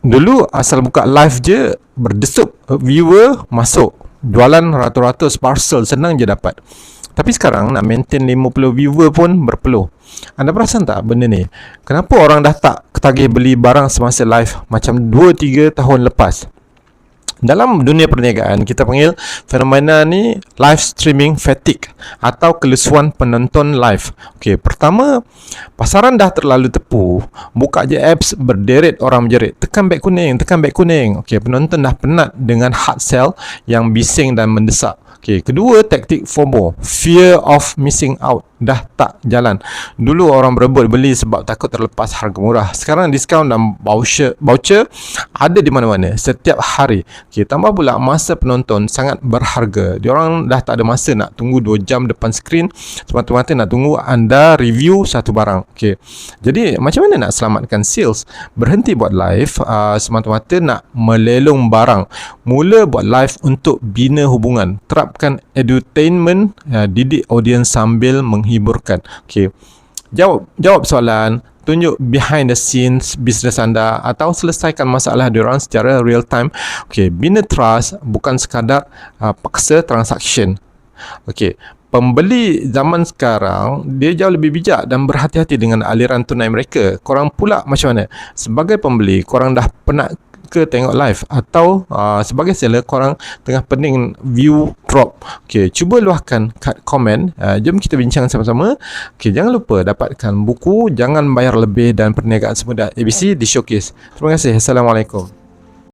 Dulu asal buka live je berdesup viewer masuk, jualan ratus-ratus parcel senang je dapat. Tapi sekarang nak maintain 50 viewer pun berpeluh. Anda perasan tak benda ni? Kenapa orang dah tak ketagih beli barang semasa live macam 2-3 tahun lepas? Dalam dunia perniagaan, kita panggil fenomena ni live streaming fatigue atau kelesuan penonton live. Okey, pertama, pasaran dah terlalu tepu. Buka je apps, berderet orang menjerit. Tekan beg kuning, tekan beg kuning. Okey, penonton dah penat dengan hard sell yang bising dan mendesak. Okey, kedua, taktik FOMO, fear of missing out, dah tak jalan. Dulu orang berebut beli sebab takut terlepas harga murah. Sekarang diskaun dan voucher ada di mana-mana setiap hari. Okey, tambah pula masa penonton sangat berharga. Diorang dah tak ada masa nak tunggu 2 jam depan skrin semata-mata nak tunggu anda review satu barang. Okey. Jadi macam mana nak selamatkan sales? Berhenti buat live semata-mata nak melelong barang. Mula buat live untuk bina hubungan. Terapkan edutainment, didik audiens sambil menghiburkan. Okey. Jawab soalan, tunjuk behind the scenes bisnes anda atau selesaikan masalah diorang secara real time. Okey, bina trust bukan sekadar paksa transaction. Okey, pembeli zaman sekarang dia jauh lebih bijak dan berhati-hati dengan aliran tunai mereka. Korang pula macam mana? Sebagai pembeli, korang dah penat ke tengok live atau sebagai seller korang tengah pening view drop? Okey, cuba luahkan kat komen. Jom kita bincang sama-sama. Okey, jangan lupa dapatkan buku Jangan Bayar Lebih dan Perniagaan Semudah ABC di Showcase. Terima kasih. Assalamualaikum.